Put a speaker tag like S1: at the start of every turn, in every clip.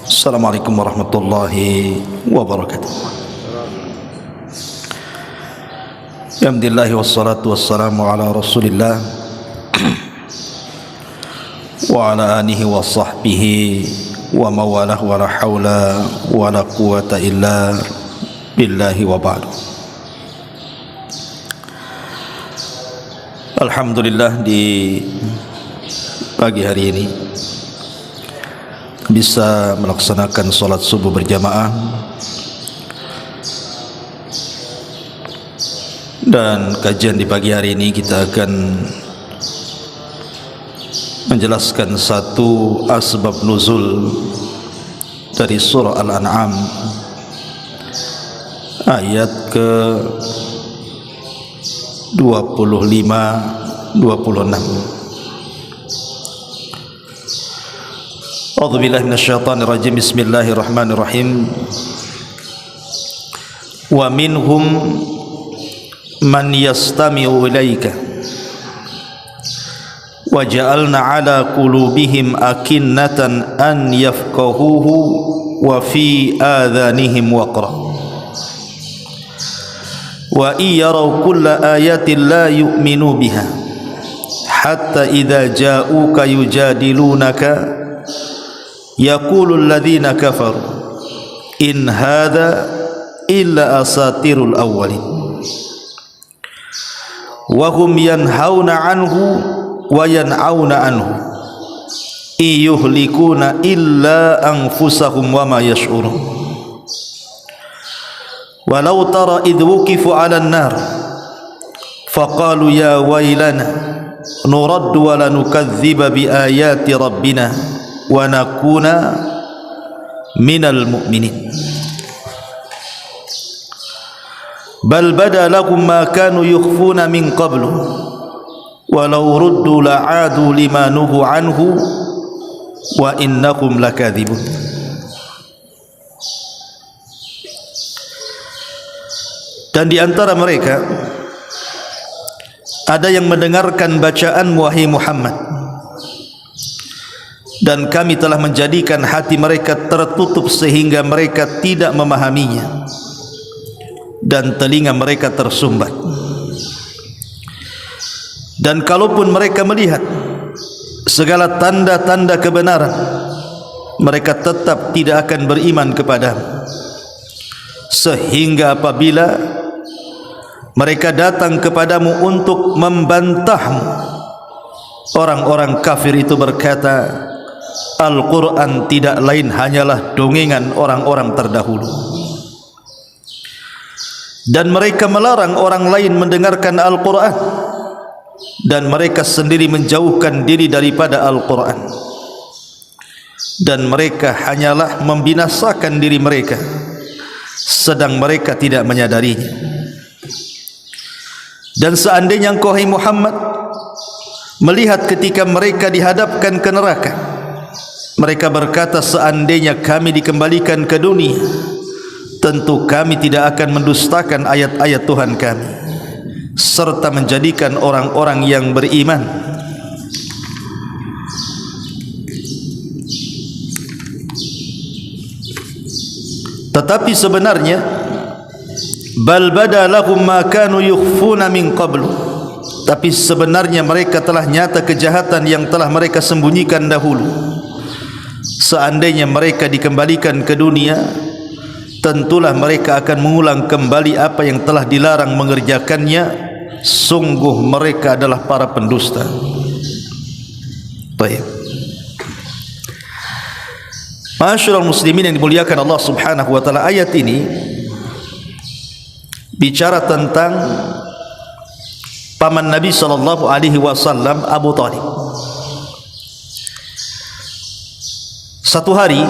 S1: Assalamualaikum warahmatullahi wabarakatuh. Alhamdulillah wassalatu wassalamu ala Rasulillah wa ala alihi wa sahbihi wa mawalah wa la hawla wa la quwata illa billahi wa ba'du. Alhamdulillah, di pagi hari ini bisa melaksanakan sholat subuh berjamaah, dan kajian di pagi hari ini kita akan menjelaskan satu asbab nuzul dari surah Al-An'am ayat ke 25-26. A'udzubillahi minasyaitonir rajim. Bismillahirrahmanirrahim. Wa minhum man yastami'u ilaika wa ja'alna 'ala qulubihim akinnatan an yafqahuhu wa fi adhanihim waqra wa iyaraw kulla ayatin la yu'minu biha hatta idza ja'uka yujadilunaka yaqulul ladzina kafaru in hadza illa asatirul awwalin wa hum yanhauna anhu wa yan'auna anhu iyuhlikuna illa anfusahum wa ma yash'urun walau tara idh wuqifu 'alan nar faqalu ya waylana nuraddu wa lanukadziba bi ayati rabbina wa nakuna minal mu'minin bal bada lahum ma kanu yukhfuna min qablu walau ruddu la'adu lima nuhu anhu wa innahum lakadzibun. Dan di antara mereka ada yang mendengarkan bacaan wahai Muhammad, dan kami telah menjadikan hati mereka tertutup sehingga mereka tidak memahaminya, dan telinga mereka tersumbat. Dan kalaupun mereka melihat segala tanda-tanda kebenaran, mereka tetap tidak akan beriman kepadamu, sehingga apabila mereka datang kepadamu untuk membantahmu, orang-orang kafir itu berkata, Al-Quran tidak lain hanyalah dongengan orang-orang terdahulu. Dan mereka melarang orang lain mendengarkan Al-Quran, dan mereka sendiri menjauhkan diri daripada Al-Quran, dan mereka hanyalah membinasakan diri mereka, sedang mereka tidak menyadarinya. Dan seandainya engkau hai Muhammad melihat ketika mereka dihadapkan ke neraka, mereka berkata, seandainya kami dikembalikan ke dunia, tentu kami tidak akan mendustakan ayat-ayat Tuhan kami, serta menjadikan orang-orang yang beriman. Tetapi sebenarnya bal bada lahum ma kanu yukhfuna min qablu, tapi sebenarnya mereka telah nyata kejahatan yang telah mereka sembunyikan dahulu. Seandainya mereka dikembalikan ke dunia, tentulah mereka akan mengulang kembali apa yang telah dilarang mengerjakannya. Sungguh mereka adalah para pendusta. Baik, Ma'asyiral muslimin yang dimuliakan Allah Subhanahu wa taala, ayat ini bicara tentang paman Nabi sallallahu alaihi wasallam, Abu Thalib. Satu hari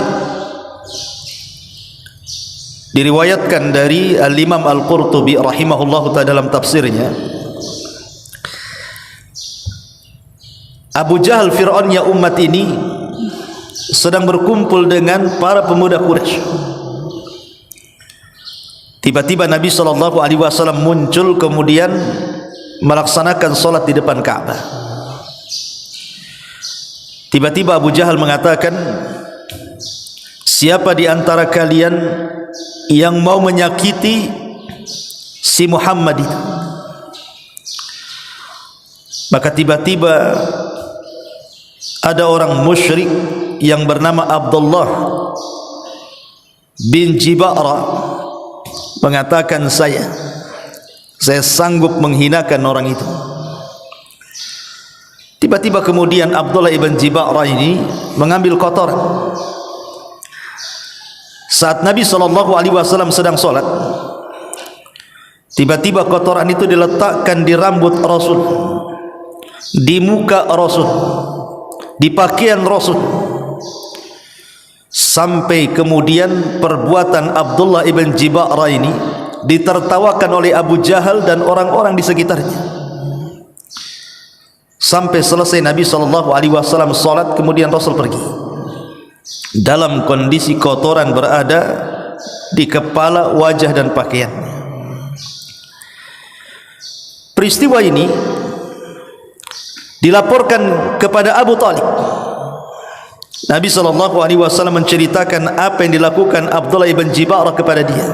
S1: diriwayatkan dari Al-Imam Al-Qurtubi rahimahullahu ta'ala dalam tafsirnya, Abu Jahal, Fir'aunnya umat ini, sedang berkumpul dengan para pemuda Quraisy. Tiba-tiba Nabi SAW muncul, kemudian melaksanakan sholat di depan Ka'bah. Tiba-tiba Abu Jahal mengatakan, siapa di antara kalian yang mau menyakiti si Muhammad itu? Maka tiba-tiba ada orang musyrik yang bernama Abdullah bin Jiba'ra mengatakan, saya sanggup menghinakan orang itu. Tiba-tiba kemudian Abdullah ibn Jiba'ra ini mengambil kotoran. Saat Nabi SAW sedang sholat, tiba-tiba kotoran itu diletakkan di rambut Rasul, di muka Rasul, di pakaian Rasul, sampai kemudian perbuatan Abdullah ibn Jiba'ra ini ditertawakan oleh Abu Jahal dan orang-orang di sekitarnya. Sampai selesai Nabi SAW salat, kemudian Rasul pergi dalam kondisi kotoran berada di kepala, wajah dan pakaian. Peristiwa ini dilaporkan kepada Abu Talib. Nabi SAW menceritakan apa yang dilakukan Abdullah ibn Jiba'ra kepada dia.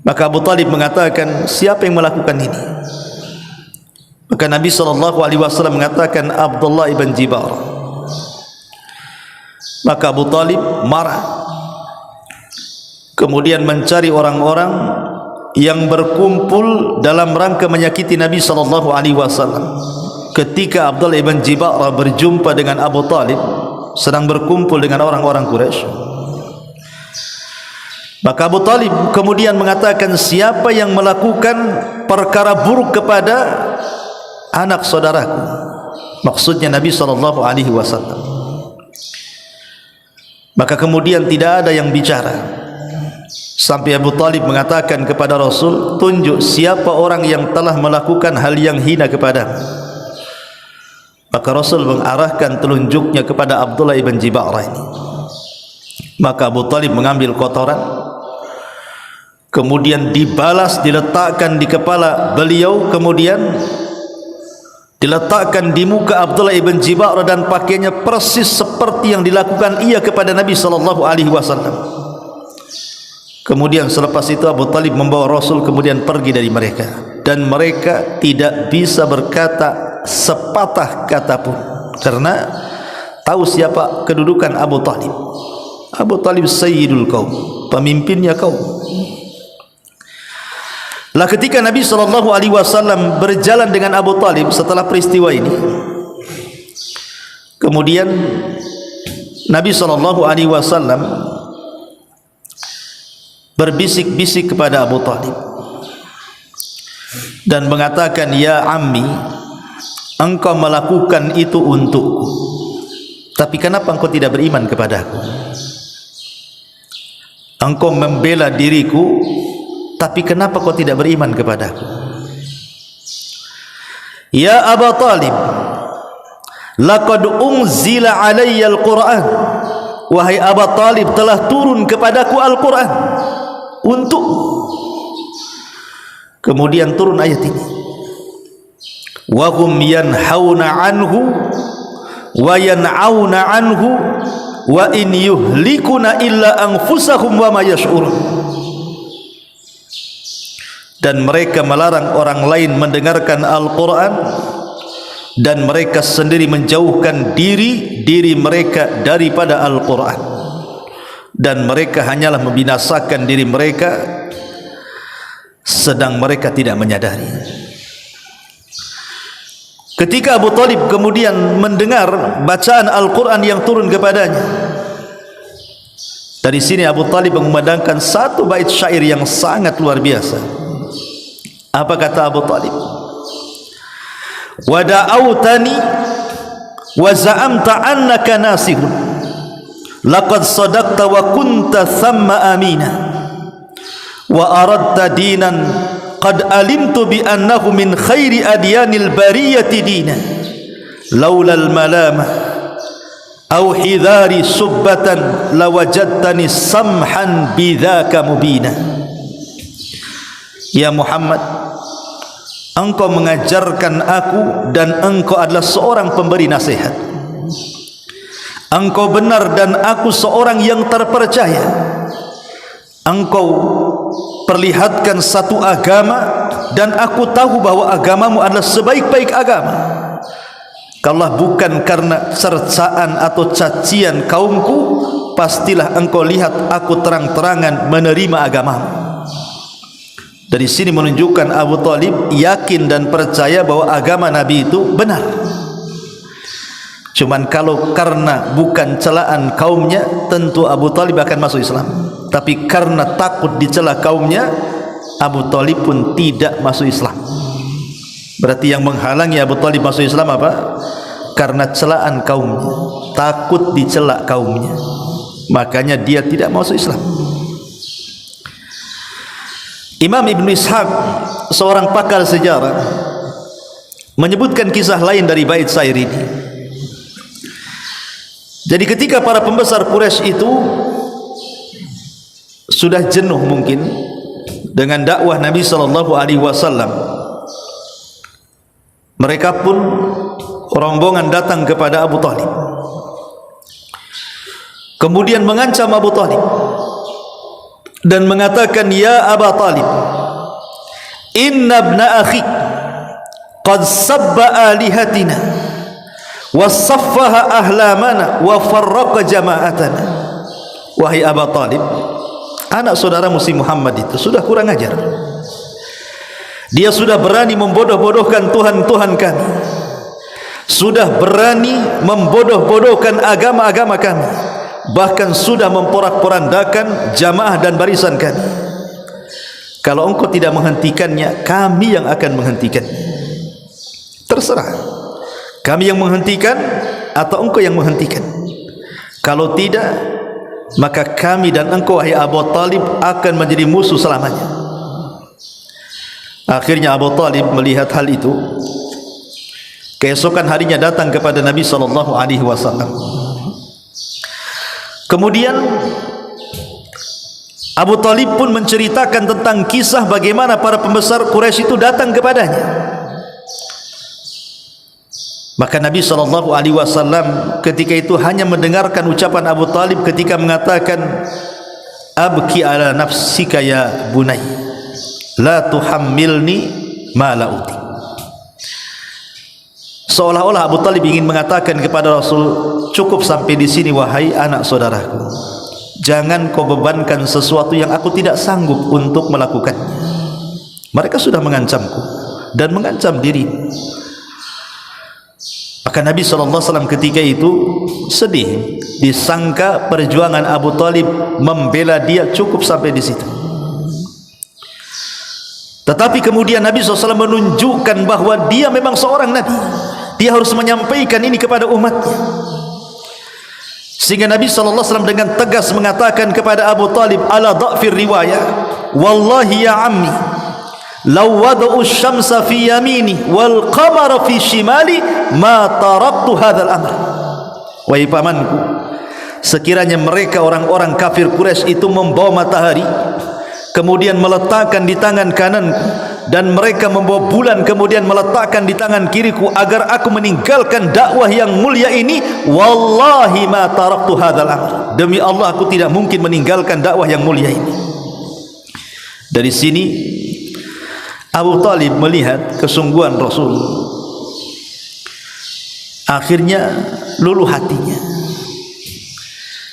S1: Maka Abu Talib mengatakan, siapa yang melakukan ini? Maka Nabi SAW mengatakan, Abdullah ibn Jiba'ra. Maka Abu Talib marah, kemudian mencari orang-orang yang berkumpul dalam rangka menyakiti Nabi SAW. Ketika Abdullah ibn Jiba'ra berjumpa dengan Abu Talib sedang berkumpul dengan orang-orang Quraisy, maka Abu Talib kemudian mengatakan, siapa yang melakukan perkara buruk kepada anak saudaraku, maksudnya Nabi SAW. Maka kemudian tidak ada yang bicara, sampai Abu Talib mengatakan kepada Rasul, tunjuk siapa orang yang telah melakukan hal yang hina kepadamu. Maka Rasul mengarahkan telunjuknya kepada Abdullah ibn Jiba'ra ini. Maka Abu Talib mengambil kotoran, kemudian dibalas, diletakkan di kepala beliau, kemudian diletakkan di muka Abdullah ibn Jiba'ra, dan pakainya persis seperti yang dilakukan ia kepada Nabi SAW. Kemudian selepas itu Abu Talib membawa Rasul kemudian pergi dari mereka, dan mereka tidak bisa berkata sepatah kata pun, karena tahu siapa kedudukan Abu Talib. Abu Talib sayyidul kaum, pemimpinnya kaum. Lah ketika Nabi SAW berjalan dengan Abu Talib setelah peristiwa ini, kemudian Nabi SAW berbisik-bisik kepada Abu Talib dan mengatakan, ya ammi, engkau melakukan itu untukku, tapi kenapa engkau tidak beriman kepadaku? Engkau membela diriku, tapi kenapa kau tidak beriman kepadaku? Ya Abu Talib, laqad unzila alayya al-Quran. Wahai Abu Talib, telah turun kepadaku Al-Quran untuk. Kemudian turun ayat ini, wa hum yanhauna anhu wa yan'auna anhu wa in yuhlikuna illa anfusahum wa ma yash'urun. Dan mereka melarang orang lain mendengarkan Al-Quran, dan mereka sendiri menjauhkan diri mereka daripada Al-Quran, dan mereka hanyalah membinasakan diri mereka sedang mereka tidak menyadari. Ketika Abu Talib kemudian mendengar bacaan Al-Quran yang turun kepadanya, dari sini Abu Talib mengumandangkan satu bait syair yang sangat luar biasa. Apa kata Abu Talib? Wa da'autani wa za'amta annaka nasihun, laqad sadaqta wa kunta thamma amina, wa aradta dinan qad alimtu bi annahu min khairi adyanil bariyati dina, laula al malamah aw hidhari subbatan lawajadtani samhan bidzaka mubina. Ya Muhammad, engkau mengajarkan aku dan engkau adalah seorang pemberi nasihat. engkau benar dan aku seorang yang terpercaya. Engkau perlihatkan satu agama dan aku tahu bahwa agamamu adalah sebaik-baik agama. Kalau bukan karena cercaan atau cacian kaumku, pastilah engkau lihat aku terang-terangan menerima agamamu. Dari sini menunjukkan Abu Talib yakin dan percaya bahwa agama Nabi itu benar. Cuman kalau karena bukan celaan kaumnya, tentu Abu Talib akan masuk Islam. Tapi karena takut dicela kaumnya, Abu Talib pun tidak masuk Islam. Berarti yang menghalangi Abu Talib masuk Islam apa? Karena celaan kaumnya, takut dicela kaumnya, makanya dia tidak masuk Islam. Imam Ibn Ishaq, seorang pakar sejarah, menyebutkan kisah lain dari bait syair ini. Jadi ketika para pembesar Quraisy itu sudah jenuh mungkin dengan dakwah Nabi SAW, mereka pun rombongan datang kepada Abu Talib, kemudian mengancam Abu Talib dan mengatakan, ya Abu Talib, inna ibna akhik qad sabba alihatina wa saffaha ahlamana wa farraqa jama'atana. Wahai Abu Talib, anak saudara Musi Muhammad itu sudah kurang ajar. Dia sudah berani membodoh-bodohkan Tuhan-Tuhan kami, sudah berani membodoh-bodohkan agama-agama kami, bahkan sudah memporak-porandakan jamaah dan barisan kami. Kalau engkau tidak menghentikannya, kami yang akan menghentikannya. Terserah, kami yang menghentikan atau engkau yang menghentikan. Kalau tidak, maka kami dan engkau wahai Abu Talib akan menjadi musuh selamanya. Akhirnya Abu Talib melihat hal itu, keesokan harinya datang kepada Nabi SAW. Kemudian Abu Talib pun menceritakan tentang kisah bagaimana para pembesar Quraisy itu datang kepadanya. Maka Nabi SAW ketika itu hanya mendengarkan ucapan Abu Talib ketika mengatakan, abki ala nafsika ya bunay, la tuhammilni ma la uti. Seolah-olah Abu Talib ingin mengatakan kepada Rasul, cukup sampai di sini wahai anak saudaraku, jangan kau bebankan sesuatu yang aku tidak sanggup untuk melakukannya. Mereka sudah mengancamku dan mengancam dirimu. Maka Nabi SAW ketika itu sedih, disangka perjuangan Abu Talib membela dia cukup sampai di situ. Tetapi kemudian Nabi SAW menunjukkan bahwa dia memang seorang Nabi, dia harus menyampaikan ini kepada umatnya. Sehingga Nabi SAW dengan tegas mengatakan kepada Abu Talib, ala dha'fir riwayah, wallahi ya ammi, law wada'u syamsa fi yamini wal qamara fi shimali ma taraktu hadzal amr. Wahai pamanku, sekiranya mereka orang-orang kafir Quraisy itu membawa matahari kemudian meletakkan di tangan kananku, dan mereka membawa bulan kemudian meletakkan di tangan kiriku agar aku meninggalkan dakwah yang mulia ini, wallahi ma taraktu hadzal amr, demi Allah aku tidak mungkin meninggalkan dakwah yang mulia ini. Dari sini Abu Talib melihat kesungguhan Rasul, akhirnya luluh hatinya.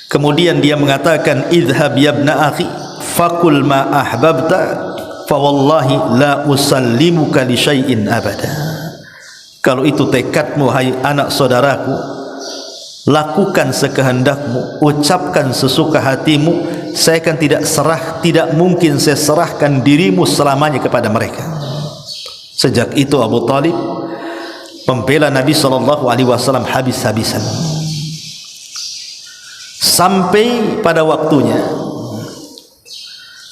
S1: Kemudian dia mengatakan, idhhab ya ibna akhi fakul ma ahbabta fa wallahi la usallimuka li syai'in abada. Kalau itu tekadmu hai anak saudaraku, lakukan sekehendakmu, ucapkan sesuka hatimu, saya akan tidak mungkin saya serahkan dirimu selamanya kepada mereka. Sejak itu Abu Talib membela Nabi SAW habis-habisan, sampai pada waktunya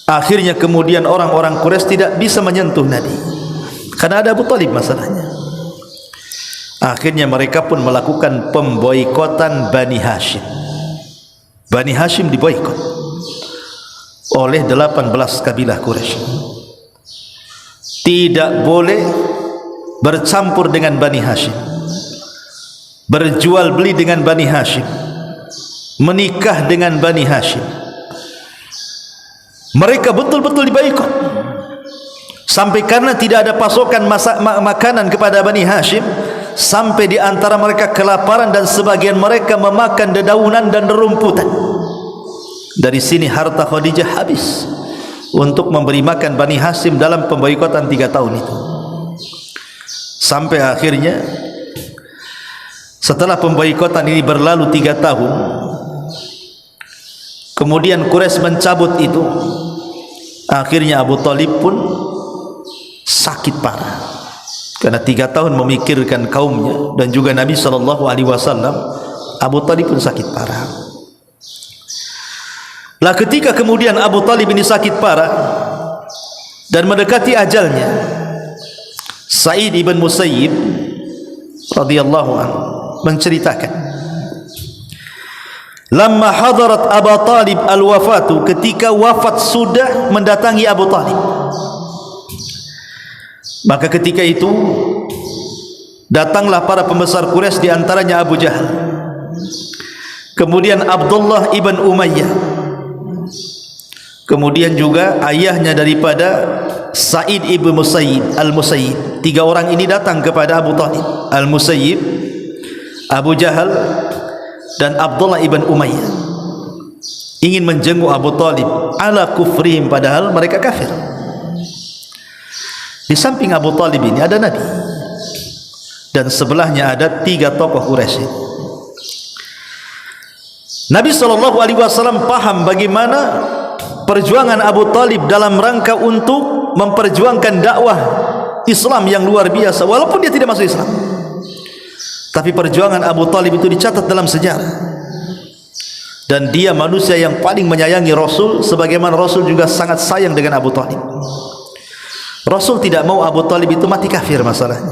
S1: akhirnya kemudian orang-orang Quraisy tidak bisa menyentuh Nabi karena ada Abu Talib masalahnya. Akhirnya mereka pun melakukan pemboikotan Bani Hashim. Bani Hashim diboikot oleh 18 kabilah Quraisy. Tidak boleh bercampur dengan Bani Hashim, berjual beli dengan Bani Hashim, menikah dengan Bani Hashim. Mereka betul-betul dibaikot, sampai karena tidak ada pasokan makanan kepada Bani Hashim, sampai di antara mereka kelaparan dan sebagian mereka memakan dedaunan dan rerumputan. Dari sini harta Khadijah habis untuk memberi makan Bani Hashim dalam pemboikotan 3 tahun itu. Sampai akhirnya setelah pemboikotan ini berlalu 3 tahun, kemudian Quraisy mencabut itu. Akhirnya Abu Thalib pun sakit parah karena 3 tahun memikirkan kaumnya dan juga Nabi SAW. Abu Thalib pun sakit parah. Lah ketika kemudian Abu Thalib ini sakit parah dan mendekati ajalnya, Sa'id ibn Musayyib radhiyallahu anhu menceritakan, lamma hadarat Abu Talib al-wafatu, ketika wafat sudah mendatangi Abu Talib, maka ketika itu datanglah para pembesar Quraisy, di antaranya Abu Jahal, kemudian Abdullah ibn Umayyah, kemudian juga ayahnya daripada Sa'id ibn Musayyib al-Musayyib. 3 orang ini datang kepada Abu Talib, al-Musayyib, Abu Jahal dan Abdullah ibn Umayyah, ingin menjenguk Abu Talib ala kufrihim, padahal mereka kafir. Di samping Abu Talib ini ada Nabi, dan sebelahnya ada 3 tokoh Quraisy. Nabi SAW paham bagaimana perjuangan Abu Talib dalam rangka untuk memperjuangkan dakwah Islam yang luar biasa, walaupun dia tidak masuk Islam. Tapi perjuangan Abu Talib itu dicatat dalam sejarah, dan dia manusia yang paling menyayangi Rasul, sebagaimana Rasul juga sangat sayang dengan Abu Talib. Rasul tidak mau Abu Talib itu mati kafir masalahnya.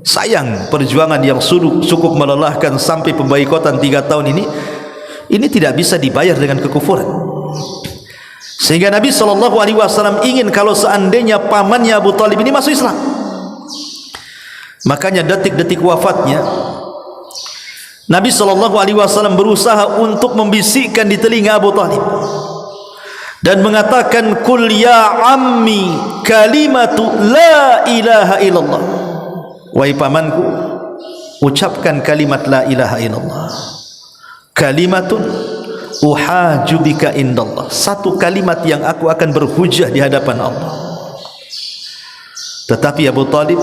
S1: Sayang perjuangan yang cukup melelahkan sampai pemboikotan 3 tahun ini tidak bisa dibayar dengan kekufuran. Sehingga Nabi SAW ingin kalau seandainya pamannya Abu Talib ini masuk Islam. Makanya detik-detik wafatnya Nabi SAW berusaha untuk membisikkan di telinga Abu Talib dan mengatakan, kul ya ammi kalimatu la ilaha illallah, wahai pamanku, ucapkan kalimat la ilaha illallah, kalimatun uhajubika indallah, satu kalimat yang aku akan berhujah di hadapan Allah. Tetapi Abu Talib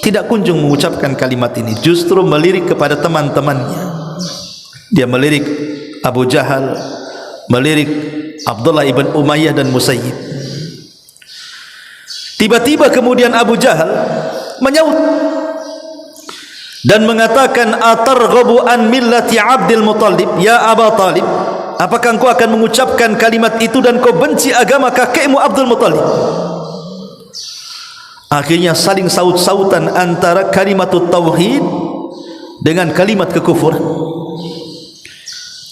S1: tidak kunjung mengucapkan kalimat ini, justru melirik kepada teman-temannya. Dia melirik Abu Jahal, melirik Abdullah ibn Umayyah dan Musayyib. Tiba-tiba kemudian Abu Jahal menyaut dan mengatakan, atarghabu an millati Abdul Muttalib ya Abu Talib, apakah engkau akan mengucapkan kalimat itu dan kau benci agama kakekmu Abdul Muttalib? Akhirnya saling saut-sautan antara kalimat tauhid dengan kalimat kekufuran.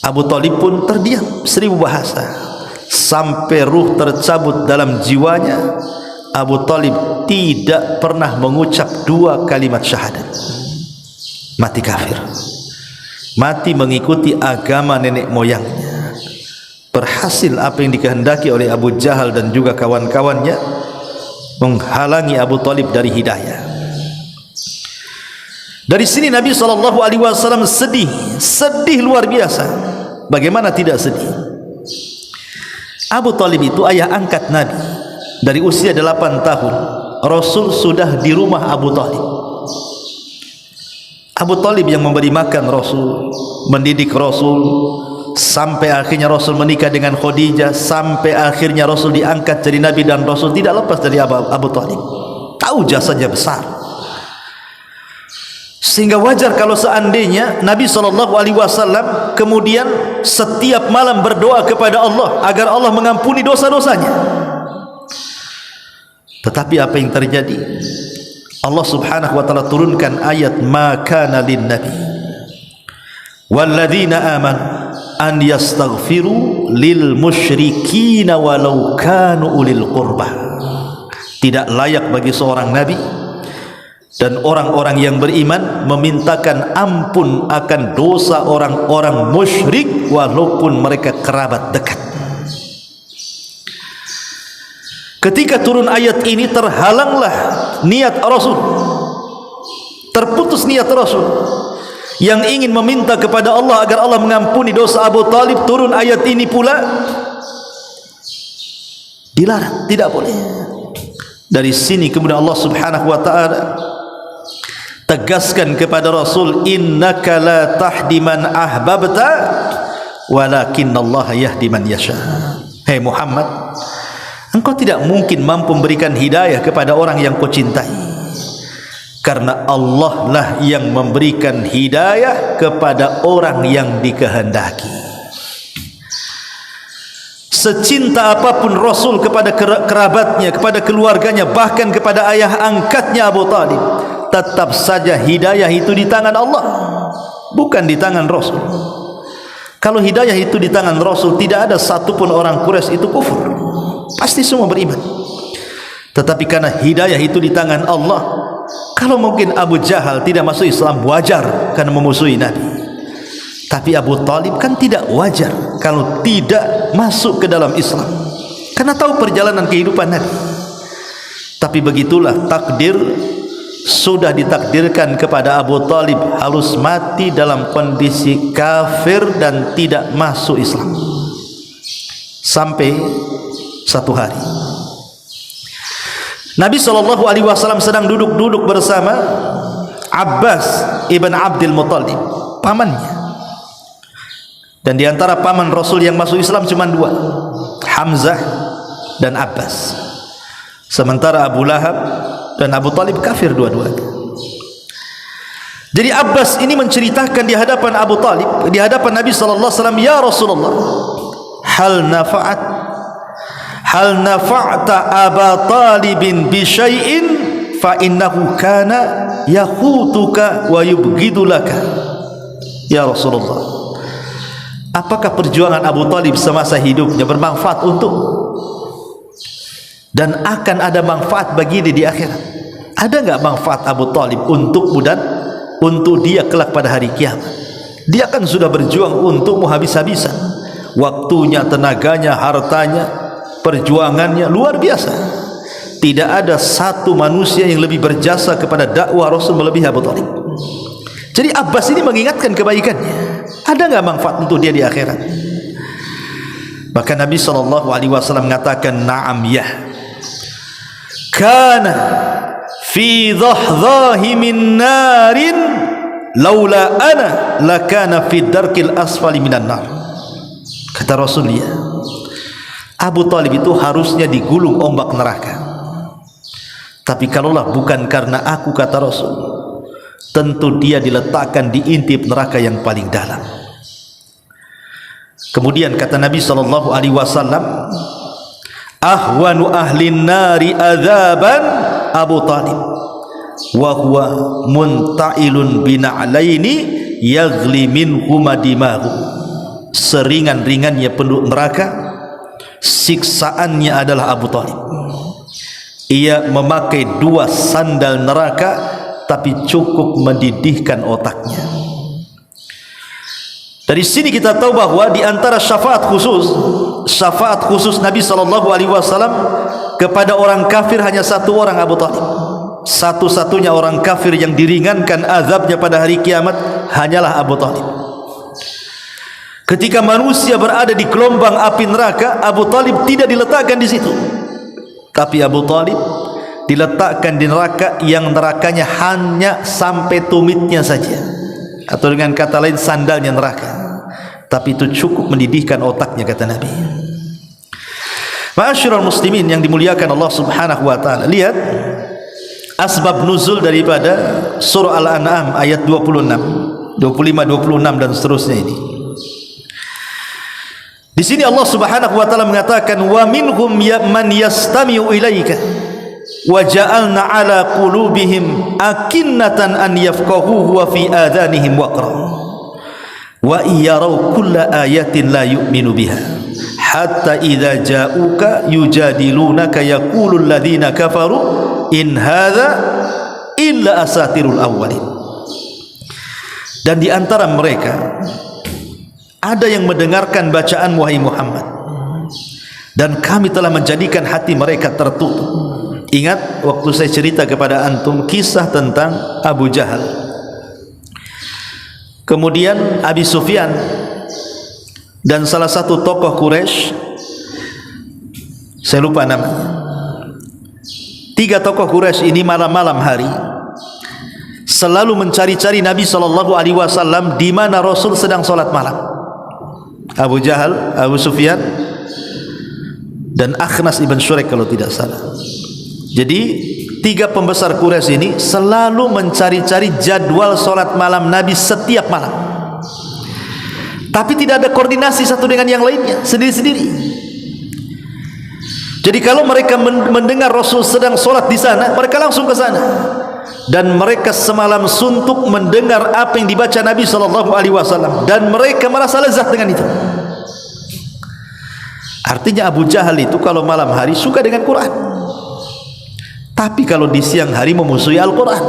S1: Abu Talib pun terdiam 1000 bahasa, sampai ruh tercabut dalam jiwanya. Abu Talib tidak pernah mengucap 2 kalimat syahadat. Mati kafir, mati mengikuti agama nenek moyangnya. Berhasil apa yang dikehendaki oleh Abu Jahal dan juga kawan-kawannya, menghalangi Abu Talib dari hidayah. Dari sini Nabi SAW sedih luar biasa. Bagaimana tidak sedih? Abu Talib itu ayah angkat Nabi. Dari usia 8 tahun Rasul sudah di rumah Abu Talib. Abu Talib yang memberi makan Rasul, mendidik Rasul, sampai akhirnya Rasul menikah dengan Khadijah, sampai akhirnya Rasul diangkat jadi Nabi, dan Rasul tidak lepas dari Abu Talib. Tahu jasanya besar, sehingga wajar kalau seandainya Nabi SAW kemudian setiap malam berdoa kepada Allah agar Allah mengampuni dosa-dosanya. Tetapi apa yang terjadi? Allah Subhanahu wa ta'ala turunkan ayat, ma kana lin nabi walladzina amanu an yastaghfiru lil musyrikin walau kanu ulil qurbah. Tidak layak bagi seorang nabi dan orang-orang yang beriman memintakan ampun akan dosa orang-orang musyrik walaupun mereka kerabat dekat. Ketika turun ayat ini, terhalanglah niat Rasul, terputus niat Rasul yang ingin meminta kepada Allah agar Allah mengampuni dosa Abu Talib. Turun ayat ini pula, dilarang, tidak boleh. Dari sini kemudian Allah Subhanahu wa ta'ala tegaskan kepada Rasul, innaka la tahdi man ahbabta walakinnallaha yahdi man yasha. Hai Muhammad, engkau tidak mungkin mampu memberikan hidayah kepada orang yang kau cintai, karena Allah lah yang memberikan hidayah kepada orang yang dikehendaki. Secinta apapun Rasul kepada kerabatnya, kepada keluarganya, bahkan kepada ayah angkatnya Abu Talib, tetap saja hidayah itu di tangan Allah, bukan di tangan Rasul. Kalau hidayah itu di tangan Rasul, tidak ada satupun orang Quraisy itu kufur, pasti semua beriman. Tetapi karena hidayah itu di tangan Allah, kalau mungkin Abu Jahal tidak masuk Islam wajar karena memusuhi Nabi, tapi Abu Talib kan tidak wajar kalau tidak masuk ke dalam Islam karena tahu perjalanan kehidupan Nabi. Tapi begitulah takdir, sudah ditakdirkan kepada Abu Talib harus mati dalam kondisi kafir dan tidak masuk Islam. Sampai satu hari Nabi SAW sedang duduk-duduk bersama Abbas ibn Abdul Muttalib, pamannya. Dan di antara paman Rasul yang masuk Islam cuma dua, Hamzah dan Abbas. Sementara Abu Lahab dan Abu Talib kafir dua-duanya. Jadi Abbas ini menceritakan di hadapan Abu Talib, di hadapan Nabi SAW, ya Rasulullah, hal nafa'ta Aba Talibin bi syai'in fa innahu kana yakhutuka wa yubghidu laka. Ya Rasulullah, apakah perjuangan Abu Talib semasa hidupnya bermanfaat untuk dan akan ada manfaat bagi dia di akhirat? Ada enggak manfaat Abu Talib untukmu dan untuk dia kelak pada hari kiamat? Dia kan sudah berjuang untukmu habis-habisan, waktunya, tenaganya, hartanya, perjuangannya luar biasa. Tidak ada satu manusia yang lebih berjasa kepada dakwah Rasul melebihi Abu Talib. Jadi Abbas ini mengingatkan kebaikannya. Ada enggak manfaat untuk dia di akhirat? Maka Nabi SAW mengatakan, na'am, ya. Kana fi dhahdahi min narin laula ana lakana fi darkil asfali minan nar. Kata Rasul, ya, Abu Talib itu harusnya digulung ombak neraka. Tapi kalaulah bukan karena aku, kata Rasul, tentu dia diletakkan di intip neraka yang paling dalam. Kemudian kata Nabi SAW, ahwanu ahlin nari adzaban Abu Talib wa huwa munta'ilun bina'laini yaghli minhuma dimahu. Seringan-ringannya penduduk neraka, siksaannya adalah Abu Talib. Ia memakai dua sandal neraka, tapi cukup mendidihkan otaknya. Dari sini kita tahu bahwa di antara syafaat khusus Nabi SAW kepada orang kafir hanya satu orang, Abu Talib. Satu-satunya orang kafir yang diringankan azabnya pada hari kiamat hanyalah Abu Talib. Ketika manusia berada di gelombang api neraka, Abu Talib tidak diletakkan di situ, tapi Abu Talib diletakkan di neraka yang nerakanya hanya sampai tumitnya saja, atau dengan kata lain sandalnya neraka, tapi itu cukup mendidihkan otaknya, kata Nabi. Ma'asyiral muslimin yang dimuliakan Allah Subhanahu wa taala, lihat asbab nuzul daripada surah Al-An'am ayat 26, 25, 26 dan seterusnya ini. Di sini Allah Subhanahu wa taala mengatakan, wa minhum man yastami'u ilaika wa ja'alna 'ala qulubihim akinnatan an yafqahuhu wa fi adhanihim waqra wa iyaraw kulla ayatin la yu'minu biha hatta idza ja'uka yujadilunaka yaqulu alladhina kafaru in hadha illa asatirul awwalin. Dan di antara mereka ada yang mendengarkan bacaan wahai Muhammad, dan kami telah menjadikan hati mereka tertutup. Ingat waktu saya cerita kepada antum kisah tentang Abu Jahal, kemudian Abi Sufyan, dan salah satu tokoh Quraisy, saya lupa namanya. 3 tokoh Quraisy ini malam-malam hari selalu mencari-cari Nabi SAW di mana Rasul sedang sholat malam. Abu Jahal, Abu Sufyan, dan Akhnas ibn Syurek kalau tidak salah. Jadi 3 pembesar Quraisy ini selalu mencari-cari jadwal sholat malam Nabi setiap malam, tapi tidak ada koordinasi satu dengan yang lainnya, sendiri-sendiri. Jadi kalau mereka mendengar Rasul sedang sholat di sana, mereka langsung ke sana, dan mereka semalam suntuk mendengar apa yang dibaca Nabi SAW, dan mereka merasa lezat dengan itu. Artinya Abu Jahal itu kalau malam hari suka dengan Quran, tapi kalau di siang hari memusuhi Al-Quran.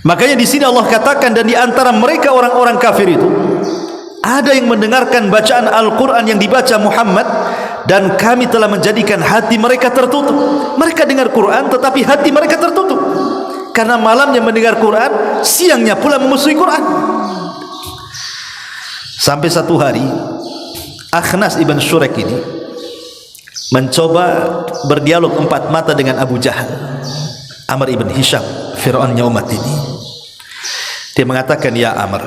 S1: Makanya di sini Allah katakan, dan di antara mereka orang-orang kafir itu ada yang mendengarkan bacaan Al-Quran yang dibaca Muhammad, dan kami telah menjadikan hati mereka tertutup. Mereka dengar Quran tetapi hati mereka tertutup, karena malamnya mendengar Quran, siangnya pula memusuhi Quran. Sampai satu hari Akhnas ibn Syurek ini mencoba berdialog 4 mata dengan Abu Jahal, Amr ibn Hisham, Fir'aunnya umat ini. Dia mengatakan, ya Amr,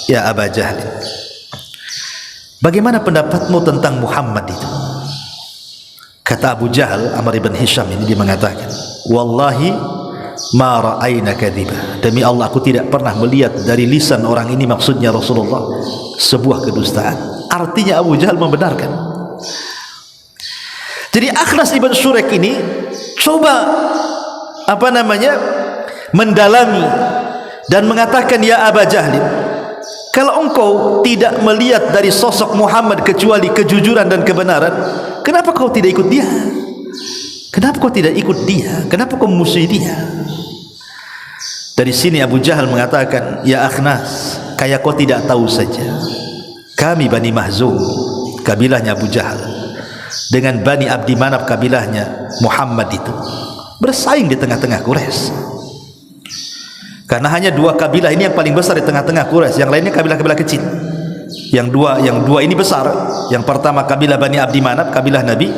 S1: ya Aba Jahal, bagaimana pendapatmu tentang Muhammad itu? Kata Abu Jahal, Amr ibn Hisham ini, dia mengatakan, wallahi ma ra'ayna kadhiba, demi Allah aku tidak pernah melihat dari lisan orang ini, maksudnya Rasulullah, sebuah kedustaan. Artinya Abu Jahal membenarkan. Jadi Akhnas ibn Syurek ini coba mendalami dan mengatakan, ya Aba Jahal, kalau engkau tidak melihat dari sosok Muhammad kecuali kejujuran dan kebenaran, kenapa kau tidak ikut dia? Kenapa kau tidak ikut dia? Kenapa kau memusuhi dia? Dari sini Abu Jahal mengatakan, ya Akhnas, kayak kau tidak tahu saja, kami Bani Mahzum, kabilahnya Abu Jahal, dengan Bani Abdi Manaf, kabilahnya Muhammad itu bersaing di tengah-tengah Quraisy. Karena hanya 2 kabilah ini yang paling besar di tengah-tengah Quraisy, yang lainnya kabilah-kabilah kecil. Yang dua ini besar. Yang pertama kabilah Bani Abdi Manaf, kabilah Nabi,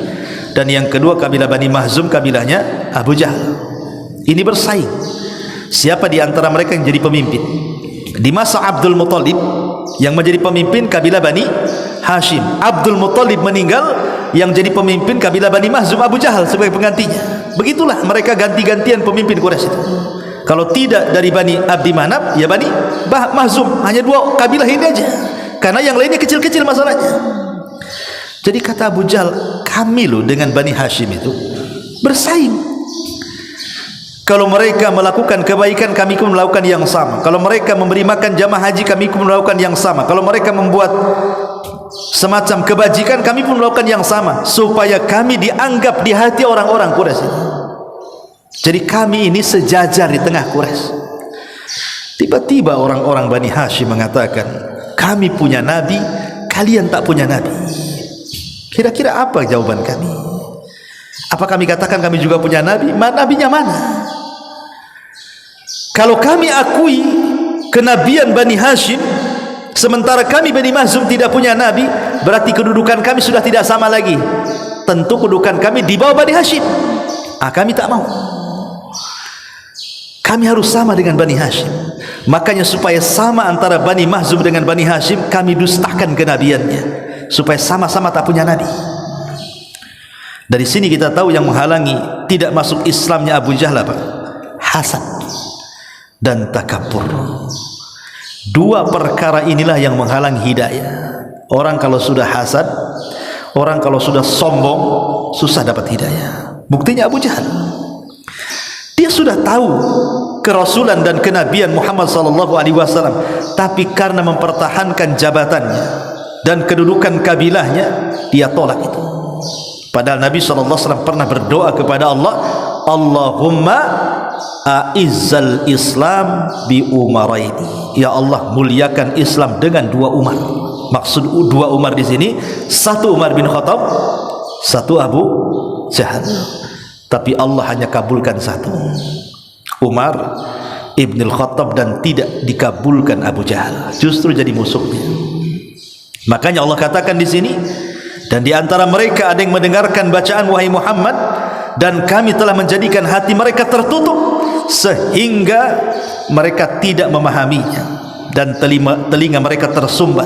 S1: dan yang kedua kabilah Bani Mahzum, kabilahnya Abu Jahal. Ini bersaing, siapa di antara mereka yang jadi pemimpin. Di masa Abdul Muttalib, yang menjadi pemimpin kabilah Bani Hashim. Abdul Muttalib meninggal, yang jadi pemimpin kabilah Bani Mahzum, Abu Jahal sebagai penggantinya. Begitulah mereka ganti-gantian pemimpin Quraisy itu. Kalau tidak dari Bani Abdi Manaf, ya Bani Mahzum. Hanya 2 kabilah ini aja, karena yang lainnya kecil-kecil masalahnya. Jadi kata Abu Jahal, kami loh dengan Bani Hashim itu bersaing. Kalau mereka melakukan kebaikan, kami pun melakukan yang sama. Kalau mereka memberi makan jamaah haji, kami pun melakukan yang sama. Kalau mereka membuat semacam kebajikan, kami pun melakukan yang sama, supaya kami dianggap di hati orang-orang Quraisy. Jadi kami ini sejajar di tengah Quraisy. Tiba-tiba orang-orang Bani Hashim mengatakan, kami punya nabi, kalian tak punya nabi. Kira-kira apa jawaban kami? Apa kami katakan kami juga punya nabi? Nabinya mana? Kalau kami akui kenabian Bani Hashim, sementara kami Bani Mahzum tidak punya nabi, berarti kedudukan kami sudah tidak sama lagi. Tentu kedudukan kami di bawah Bani Hashim. Kami tak mau. Kami harus sama dengan Bani Hashim. Makanya supaya sama antara Bani Mahzum dengan Bani Hashim, kami dustakan kenabiannya, supaya sama-sama tak punya nabi. Dari sini kita tahu yang menghalangi tidak masuk Islamnya Abu Jahal apa? Hasad dan takabur. 2 perkara inilah yang menghalangi hidayah. Orang kalau sudah hasad, orang kalau sudah sombong, susah dapat hidayah. Buktinya Abu Jahal, dia sudah tahu kerasulan dan kenabian Muhammad SAW, tapi karena mempertahankan jabatannya dan kedudukan kabilahnya, dia tolak itu. Padahal Nabi SAW pernah berdoa kepada Allah, Allahumma A'izzal Islam bi umaraini. Ya Allah, muliakan Islam dengan dua Umar. Maksud dua Umar di sini, satu Umar bin Khattab, satu Abu Jahal. Tapi Allah hanya kabulkan satu, Umar ibn al-Khattab, dan tidak dikabulkan Abu Jahal, justru jadi musuhnya. Makanya Allah katakan di sini, dan di antara mereka ada yang mendengarkan bacaan wahai Muhammad, dan kami telah menjadikan hati mereka tertutup sehingga mereka tidak memahaminya, dan telinga mereka tersumbat.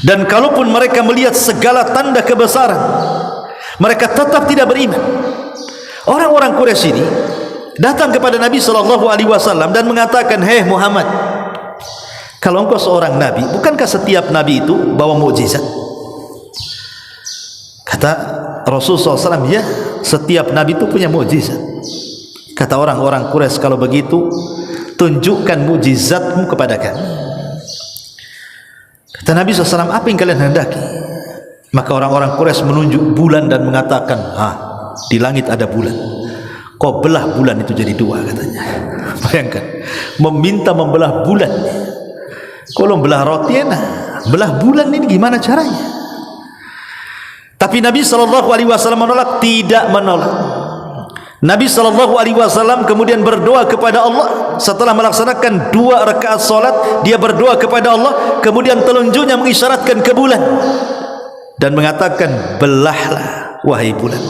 S1: Dan kalaupun mereka melihat segala tanda kebesaran, mereka tetap tidak beriman. Orang-orang Quraisy ini datang kepada Nabi SAW dan mengatakan, "Hei Muhammad, kalau engkau seorang nabi, bukankah setiap nabi itu bawa mukjizat?" Kata Rasulullah SAW, "Ya, setiap nabi itu punya mukjizat." Kata orang-orang Quraisy, "Kalau begitu, tunjukkan mukjizatmu kepada kami." Kata Nabi SAW, "Apa yang kalian hendaki?" Maka orang-orang Quraisy menunjuk bulan dan mengatakan, di langit ada bulan, kau belah bulan itu jadi dua, katanya. Bayangkan, meminta membelah bulan. Kalau belah roti enak, belah bulan ini gimana caranya? Tapi Nabi SAW menolak, tidak menolak. Nabi SAW kemudian berdoa kepada Allah. Setelah melaksanakan 2 rakaat solat, dia berdoa kepada Allah, kemudian telunjuknya mengisyaratkan ke bulan dan mengatakan, "Belahlah wahai bulan."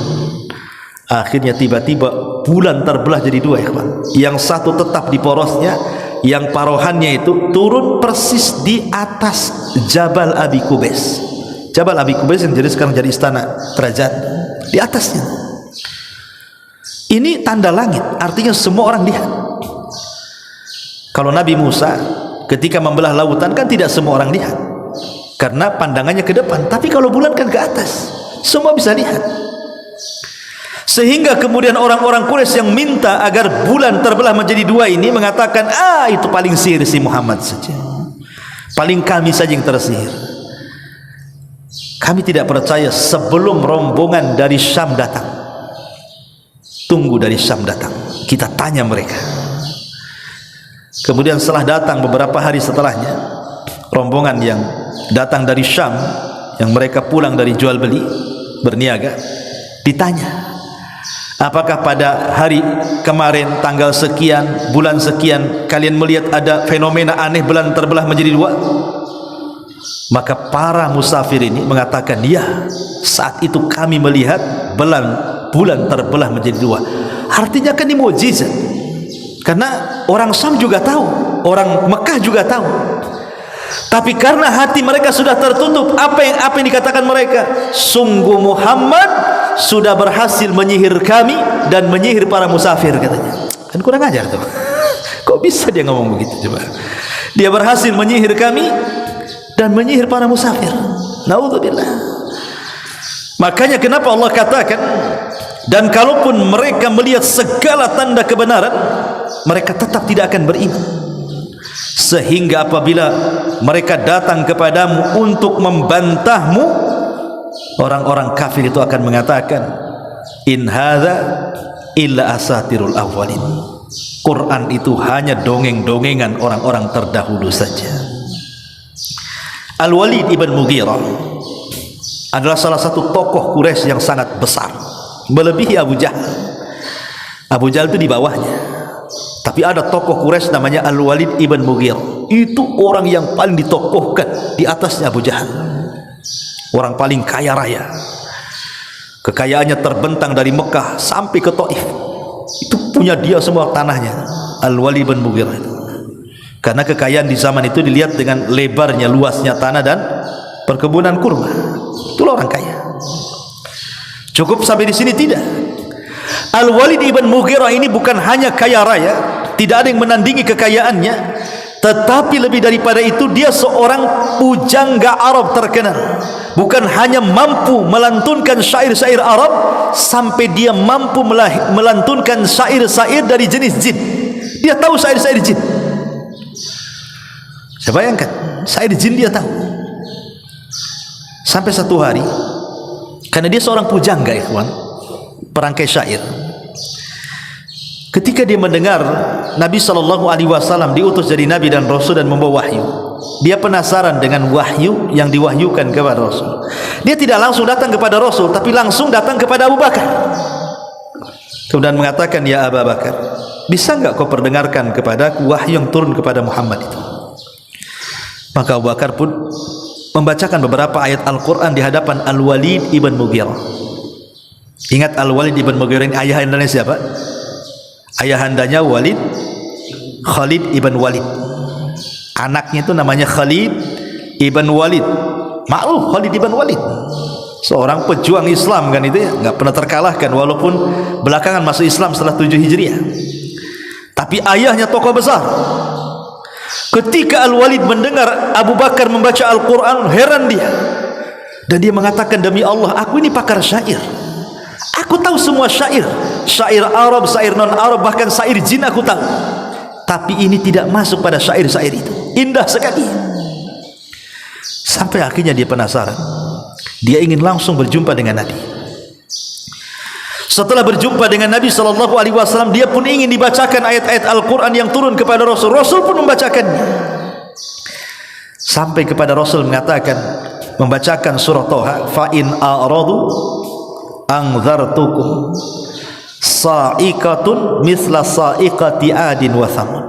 S1: Akhirnya tiba-tiba bulan terbelah jadi 2, ikhwan. Yang satu tetap di porosnya, yang parohannya itu turun persis di atas Jabal Abi Qubais. Jabal Abi Qubais yang jadi sekarang jadi istana kerajaan, di atasnya. Ini tanda langit, artinya semua orang lihat. Kalau Nabi Musa ketika membelah lautan kan tidak semua orang lihat, karena pandangannya ke depan. Tapi kalau bulan kan ke atas, semua bisa lihat. Sehingga kemudian orang-orang Quraisy yang minta agar bulan terbelah menjadi 2 ini mengatakan, itu paling sihir si Muhammad saja, paling kami saja yang tersihir. Kami tidak percaya sebelum rombongan dari Syam datang. Tunggu dari Syam datang, kita tanya mereka. Kemudian setelah datang beberapa hari setelahnya, rombongan yang datang dari Syam, yang mereka pulang dari jual beli berniaga, ditanya, "Apakah pada hari kemarin tanggal sekian, bulan sekian, kalian melihat ada fenomena aneh bulan terbelah menjadi 2?" Maka para musafir ini mengatakan, "Ya, saat itu kami melihat bulan terbelah menjadi 2." Artinya kan ini mukjizat, karena orang Syam juga tahu, orang Mekah juga tahu. Tapi karena hati mereka sudah tertutup, apa yang dikatakan mereka? "Sungguh Muhammad sudah berhasil menyihir kami dan menyihir para musafir," katanya. Kan kurang ajar tuh. Kok bisa dia ngomong begitu coba? Dia berhasil menyihir kami dan menyihir para musafir. Naudzubillah. Makanya kenapa Allah katakan, dan kalaupun mereka melihat segala tanda kebenaran, mereka tetap tidak akan beriman. Sehingga apabila mereka datang kepadamu untuk membantahmu, orang-orang kafir itu akan mengatakan, "In hadza illa asatirul awwalin." Quran itu hanya dongeng-dongengan orang-orang terdahulu saja. Al-Walid ibn Mughirah adalah salah satu tokoh Quraisy yang sangat besar, melebihi Abu Jahal. Abu Jahal itu di bawahnya. Tapi ada tokoh Quraisy namanya Al-Walid ibn Mughirah. Itu orang yang paling ditokohkan di atasnya Abu Jahal. Orang paling kaya raya. Kekayaannya terbentang dari Mekah sampai ke Taif. Itu punya dia semua tanahnya, Al-Walid ibn Mughirah itu. Karena kekayaan di zaman itu dilihat dengan lebarnya, luasnya tanah dan perkebunan kurma. Itulah orang kaya. Cukup sampai di sini? Tidak. Al-Walid ibn Mughirah ini bukan hanya kaya raya, tidak ada yang menandingi kekayaannya, tetapi lebih daripada itu dia seorang pujangga Arab terkenal. Bukan hanya mampu melantunkan syair-syair Arab, sampai dia mampu melantunkan syair-syair dari jenis jin. Dia tahu syair-syair jin. Saya bayangkan, syair jin dia tahu. Sampai satu hari, karena dia seorang pujangga, ikhwan, perangkai syair, Ketika dia mendengar Nabi SAW diutus jadi Nabi dan Rasul dan membawa wahyu, dia penasaran dengan wahyu yang diwahyukan kepada Rasul. Dia tidak langsung datang kepada Rasul, tapi langsung datang kepada Abu Bakar. Kemudian mengatakan, ya Abu Bakar, bisa enggak kau perdengarkan kepadaku wahyu yang turun kepada Muhammad itu? Maka Abu Bakar pun membacakan beberapa ayat Al-Quran di hadapan Al-Walid ibn Mughirah. Ingat Al-Walid ibn Mughirah ini ayahandanya siapa? Ayahandanya Walid, Khalid ibn Walid. Anaknya itu namanya Khalid ibn Walid. Maklum Khalid ibn Walid, seorang pejuang Islam kan itu ya, nggak pernah terkalahkan walaupun belakangan masuk Islam setelah 7 Hijriah. Tapi ayahnya tokoh besar. Ketika Al-Walid mendengar Abu Bakar membaca Al-Quran, heran dia. Dan dia mengatakan, demi Allah, aku ini pakar syair. Aku tahu semua syair. Syair Arab, syair non-Arab, bahkan syair jin aku tahu. Tapi ini tidak masuk pada syair-syair itu. Indah sekali. Sampai akhirnya dia penasaran. Dia ingin langsung berjumpa dengan Nabi. Setelah berjumpa dengan Nabi SAW, dia pun ingin dibacakan ayat-ayat Al-Quran yang turun kepada Rasul. Rasul pun membacakannya. Sampai kepada Rasul mengatakan, membacakan surah Toha, fa'in a'radu anzartukum sa'iqatun misla sa'iqati adin wa thamud.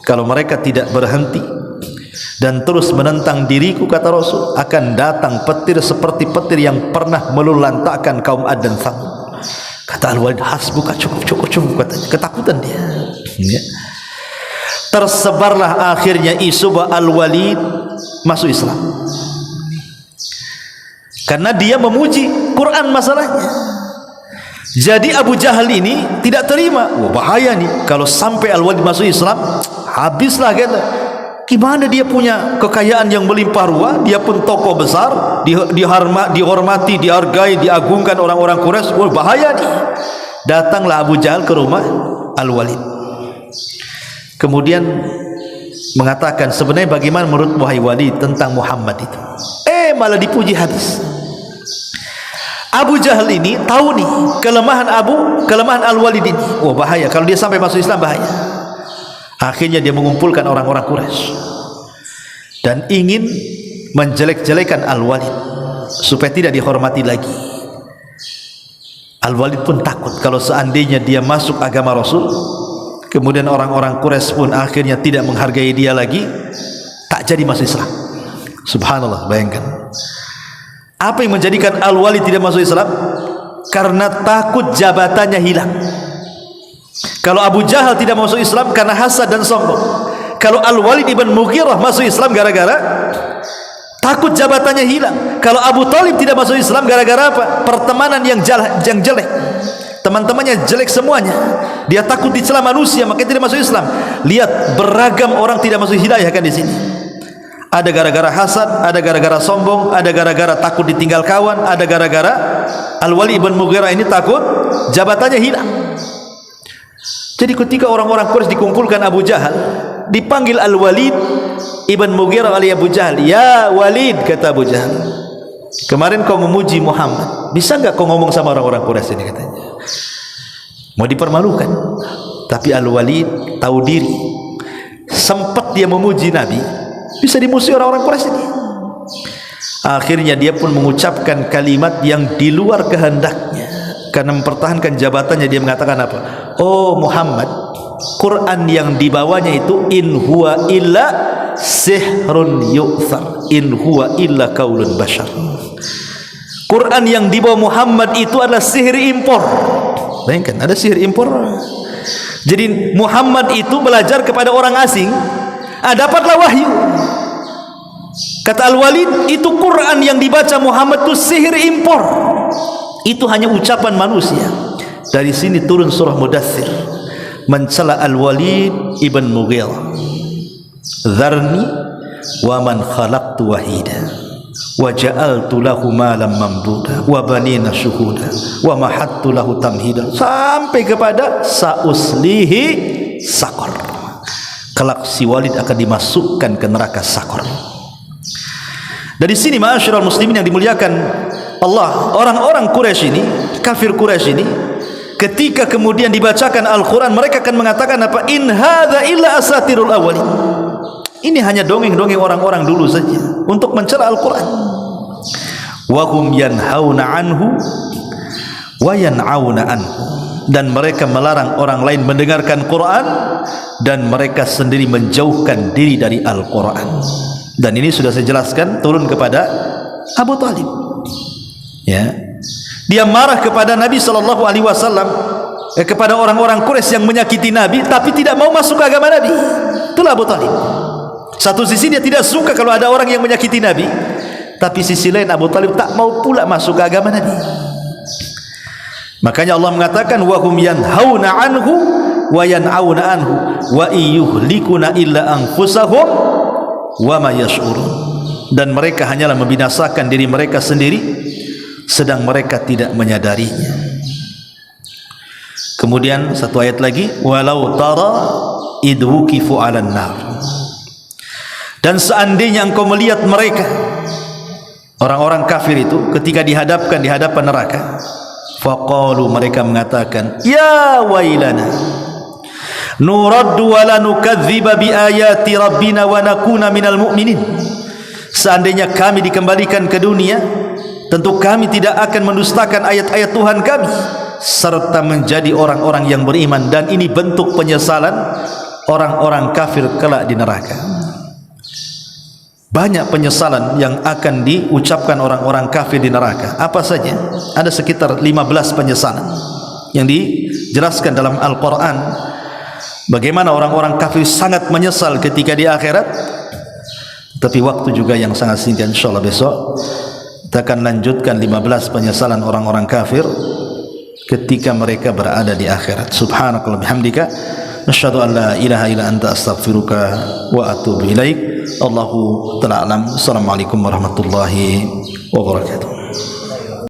S1: Kalau mereka tidak berhenti dan terus menentang diriku, kata Rasul, akan datang petir seperti petir yang pernah meluluhlantakkan kaum Ad dan Thamud. Kata Al-Walid, hasbuka, cukup katanya. Ketakutan dia ya. Tersebarlah akhirnya isu bahwa Al-Walid masuk Islam karena dia memuji Quran masalahnya. Jadi Abu Jahal ini tidak terima. Wah, bahaya nih kalau sampai Al-Walid masuk Islam, habislah kata. Gimana dia punya kekayaan yang melimpah ruah, dia pun tokoh besar, dihormati, dihargai, diagungkan orang-orang Quraisy. Wah, bahaya nih. Datanglah Abu Jahal ke rumah Al-Walid. Kemudian mengatakan, sebenarnya bagaimana menurut wahai Walid tentang Muhammad itu? Malah dipuji habis. Abu Jahal ini tahu nih kelemahan Al-Walid ini. Wah, bahaya kalau dia sampai masuk Islam, bahaya. Akhirnya dia mengumpulkan orang-orang Quraisy dan ingin menjelek-jelekan Al-Walid supaya tidak dihormati lagi. Al-Walid pun takut kalau seandainya dia masuk agama Rasul, kemudian orang-orang Quraisy pun akhirnya tidak menghargai dia lagi, tak jadi masuk Islam. Subhanallah, bayangkan. Apa yang menjadikan Al-Walid tidak masuk Islam? Karena takut jabatannya hilang. Kalau Abu Jahal tidak masuk Islam karena hasad dan sombong. Kalau Al-Walid ibn Mughirah masuk Islam gara-gara takut jabatannya hilang. Kalau Abu Talib tidak masuk Islam gara-gara apa? Pertemanan yang jelek. Teman-temannya jelek semuanya. Dia takut dicela manusia, makanya tidak masuk Islam. Lihat, beragam orang tidak masuk hidayah kan di sini. Ada gara-gara hasad, ada gara-gara sombong, ada gara-gara takut ditinggal kawan, ada gara-gara Al-Walid ibn Mughirah ini takut jabatannya hilang. Jadi ketika orang-orang Quraisy dikumpulkan Abu Jahal, dipanggil Al-Walid ibn Mughirah oleh Abu Jahal. Ya Walid, kata Abu Jahal, kemarin kau memuji Muhammad, bisa enggak kau ngomong sama orang-orang Quraisy ini, katanya. Mau dipermalukan. Tapi Al-Walid tahu diri, sempat dia memuji Nabi, bisa dimusuhi orang-orang Quraisy ini. Akhirnya dia pun mengucapkan kalimat yang di luar kehendaknya. Karena mempertahankan jabatannya, dia mengatakan apa? Oh Muhammad, Quran yang dibawanya itu in huwa illa sihrun yu'thar, in huwa illa qaulun bashar. Quran yang dibawa Muhammad itu adalah sihir impor. Bayangkan, ada sihir impor. Jadi Muhammad itu belajar kepada orang asing, dapatlah wahyu. Kata Al-Walid, itu Quran yang dibaca Muhammad itu sihir impor. Itu hanya ucapan manusia. Dari sini turun surah Mudaththir mencela Al-Walid ibn Mughirah. Dzarni wa man khalaqtu wahida wa ja'altu lahu malan mamduda wa banina syuhuda wa mahattu lahu tamhida, sampai kepada sauslihi saqar. Kelak si Walid akan dimasukkan ke neraka saqar. Dari sini ma'asyiral muslimin yang dimuliakan Allah, orang-orang Quraisy ini, kafir Quraisy ini, ketika kemudian dibacakan Al-Quran, mereka akan mengatakan apa? In hadza illa asatirul awwalin. Ini hanya dongeng-dongeng orang-orang dulu saja untuk mencela Al-Quran. Wa hum yanhauna anhu wa yan'auna anhu. Dan mereka melarang orang lain mendengarkan Quran, dan mereka sendiri menjauhkan diri dari Al-Quran. Dan ini sudah saya jelaskan turun kepada Abu Talib. Ya, dia marah kepada Nabi SAW, kepada orang-orang Quraisy yang menyakiti Nabi, tapi tidak mau masuk ke agama Nabi. Itulah Abu Talib. Satu sisi dia tidak suka kalau ada orang yang menyakiti Nabi, tapi sisi lain Abu Talib tak mau pula masuk ke agama Nabi. Makanya Allah mengatakan wa hum yanhauna anhu wa yan'auna anhu wa yuhlikuna illa anfusahum wa ma yash'urun. Dan mereka hanyalah membinasakan diri mereka sendiri, sedang mereka tidak menyadarinya. Kemudian satu ayat lagi, walau tara idwukifu 'alan nar. Dan seandainya engkau melihat mereka, orang-orang kafir itu ketika dihadapkan di hadapan neraka, faqalu, mereka mengatakan, ya wailana nuraddu wa la nukadziba bi ayati rabbina wa nakuna minal mu'minin. Seandainya kami dikembalikan ke dunia, tentu kami tidak akan mendustakan ayat-ayat Tuhan kami, serta menjadi orang-orang yang beriman. Dan ini bentuk penyesalan orang-orang kafir kelak di neraka. Banyak penyesalan yang akan diucapkan orang-orang kafir di neraka. Apa saja? Ada sekitar 15 penyesalan yang dijelaskan dalam Al-Quran. Bagaimana orang-orang kafir sangat menyesal ketika di akhirat. Tapi waktu juga yang sangat singkat. InsyaAllah besok kita akan lanjutkan 15 penyesalan orang-orang kafir ketika mereka berada di akhirat. Subhanakallah bihamdika, asyhadu an la ilaha illa anta, astaghfiruka wa atubu ilaik. Allahu ta'ala alam. Assalamualaikum warahmatullahi wabarakatuh.